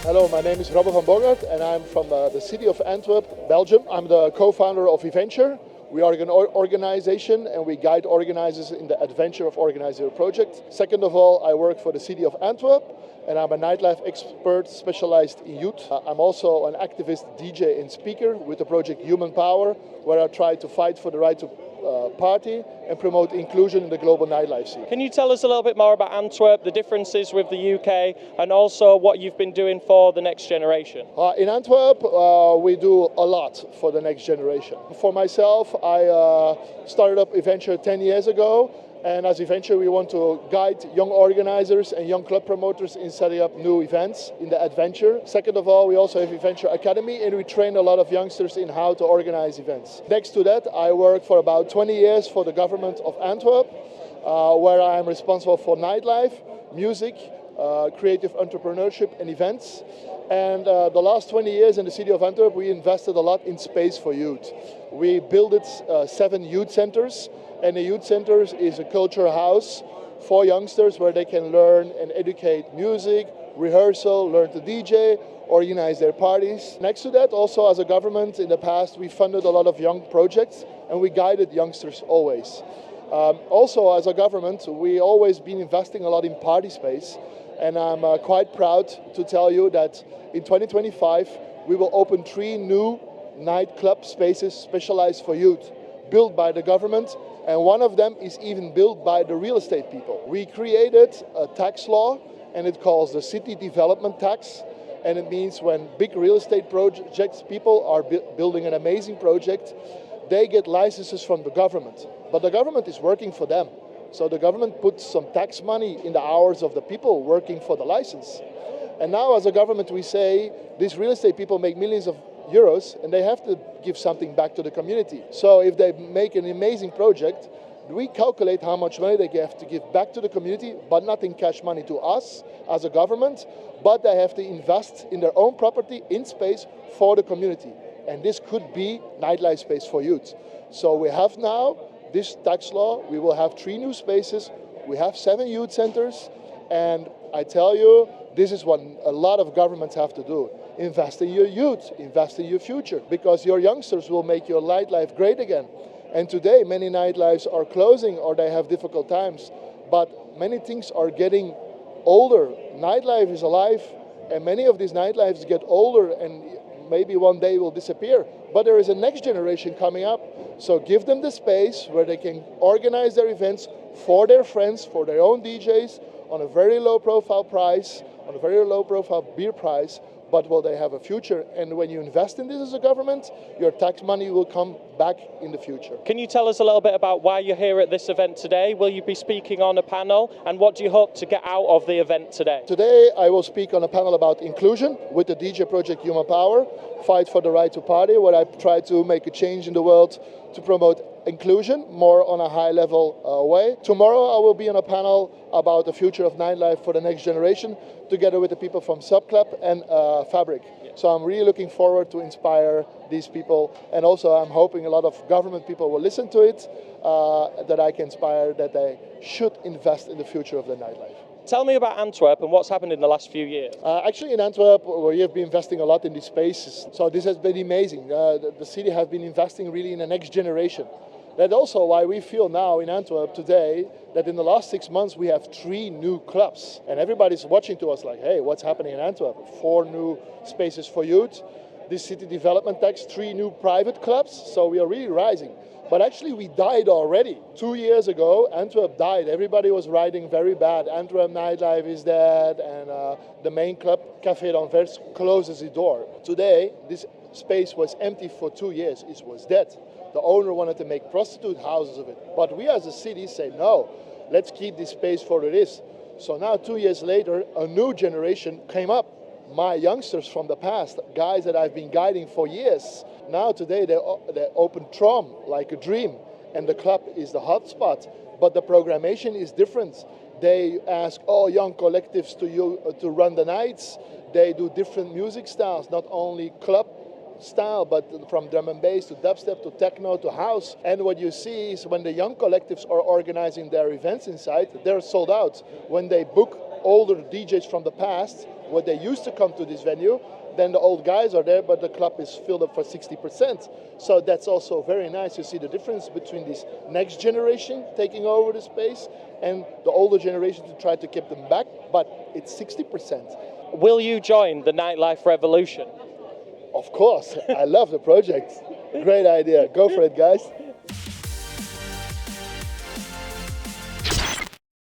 Hello, my name is Robbe Van Bogaert and I'm from the city of Antwerp, Belgium. I'm the co-founder of Eventsure. We are an organization and we guide organizers in the adventure of organizing a project. Second of all, I work for the city of Antwerp and I'm a nightlife expert specialized in youth. I'm also an activist, DJ and speaker with the project Human Power, where I try to fight for the right to party and promote inclusion in the global nightlife scene. Can you tell us a little bit more about Antwerp, the differences with the UK, and also what you've been doing for the next generation? In Antwerp, we do a lot for the next generation. For myself, I started up Eventsure 10 years ago. And as Eventsure, we want to guide young organizers and young club promoters in setting up new events in the adventure. Second of all, we also have Eventsure Academy and we train a lot of youngsters in how to organize events. Next to that, I work for about 20 years for the government of Antwerp, where I am responsible for nightlife, music, creative entrepreneurship and events. And the last 20 years in the city of Antwerp, we invested a lot in space for youth. We built 7 youth centers. And the youth centers is a culture house for youngsters where they can learn and educate music, rehearsal, learn to DJ, organize their parties. Next to that, also as a government in the past, we funded a lot of young projects and we guided youngsters always. Also as a government, we always been investing a lot in party space. And I'm quite proud to tell you that in 2025, we will open 3 new nightclub spaces specialized for youth, built by the government. And one of them is even built by the real estate people. We created a tax law and it calls the city development tax. And it means when big real estate projects, people are building an amazing project, they get licenses from the government. But the government is working for them. So the government puts some tax money in the hours of the people working for the license. And now as a government we say, these real estate people make millions of euros and they have to give something back to the community. So if they make an amazing project, we calculate how much money they have to give back to the community, but not in cash money to us as a government, but they have to invest in their own property, in space for the community. And this could be nightlife space for youth. So we have now this tax law, we will have 3 new spaces, we have 7 youth centers, and I tell you, this is what a lot of governments have to do. Invest in your youth, invest in your future, because your youngsters will make your nightlife great again. And today, many nightlives are closing or they have difficult times, but many things are getting older. Nightlife is alive, and many of these nightlives get older and maybe one day will disappear. But there is a next generation coming up, so give them the space where they can organize their events for their friends, for their own DJs, on a very low profile price, on a very low profile beer price, but will they have a future? And when you invest in this as a government, your tax money will come back in the future. Can you tell us a little bit about why you're here at this event today? Will you be speaking on a panel? And what do you hope to get out of the event today? Today I will speak on a panel about inclusion with the DJ project Human Power, Fight for the Right to Party, where I try to make a change in the world to promote inclusion more on a high level way. Tomorrow I will be on a panel about the future of nightlife for the next generation, together with the people from Subclub and Fabric. So I'm really looking forward to inspire these people, and also I'm hoping a lot of government people will listen to it, that I can inspire that they should invest in the future of the nightlife. Tell me about Antwerp and what's happened in the last few years. Actually in Antwerp, we have been investing a lot in these spaces, so this has been amazing. The city has been investing really in the next generation. That's also why we feel now in Antwerp today that in the last 6 months we have 3 new clubs. And everybody's watching to us like, hey, what's happening in Antwerp? 4 new spaces for youth, this city development tax, 3 new private clubs, so we are really rising. But actually we died already. 2 years ago, Antwerp died. Everybody was writing very bad. Antwerp nightlife is dead, and the main club, Café d'Anvers, closes its door. Today, this space was empty for 2 years. It was dead. The owner wanted to make prostitute houses of it. But we as a city say, no, let's keep this space for it is. So now 2 years later, a new generation came up. My youngsters from the past, guys that I've been guiding for years. Now today they open Trom like a dream, and the club is the hotspot. But the programmation is different. They ask all young collectives to run the nights. They do different music styles, not only club style, but from drum and bass to dubstep to techno to house. And what you see is when the young collectives are organizing their events inside, they're sold out. When they book older DJs from the past, what they used to come to this venue, then the old guys are there, but the club is filled up for 60%. So that's also very nice to see the difference between this next generation taking over the space and the older generation to try to keep them back, but it's 60%. Will you join the Nightlife Revolution? Of course, I love the project. Great idea. Go for it, guys.